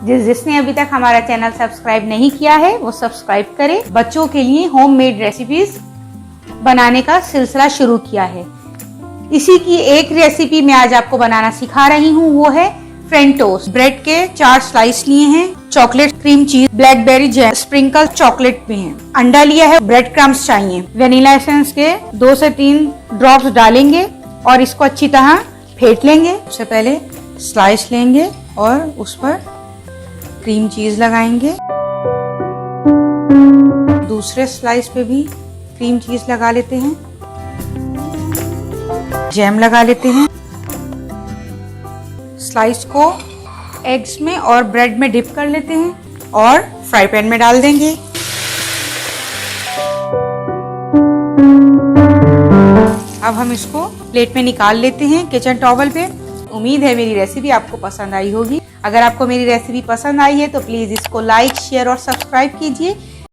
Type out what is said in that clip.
जिसने अभी तक हमारा चैनल सब्सक्राइब नहीं किया है वो सब्सक्राइब करे। बच्चों के लिए होममेड रेसिपीज बनाने का सिलसिला शुरू किया है। इसी की एक रेसिपी मैं आज आपको बनाना सिखा रही हूँ, वो है फ्रेंच टोस्ट। ब्रेड के 4 स्लाइस लिए हैं, chocolate cream cheese, blackberry jam, sprinkle chocolate भी हैं, अंडा लिया है, ब्रेड क्रम्स चाहिए, वेनिला एसेंस के 2 से 3 ड्रॉप्स डालेंगे और इसको अच्छी तरह फेंट लेंगे। सबसे पहले स्लाइस लेंगे और उस पर क्रीम चीज लगाएंगे। दूसरे स्लाइस पे भी क्रीम चीज लगा लेते हैं, जैम लगा लेते हैं। स्लाइस को एग्स में और ब्रेड में डिप कर लेते हैं और फ्राई पैन में डाल देंगे। अब हम इसको प्लेट में निकाल लेते हैं किचन टॉवल पे। उम्मीद है मेरी रेसिपी आपको पसंद आई होगी। अगर आपको मेरी रेसिपी पसंद आई है तो प्लीज इसको लाइक, शेयर और सब्सक्राइब कीजिए।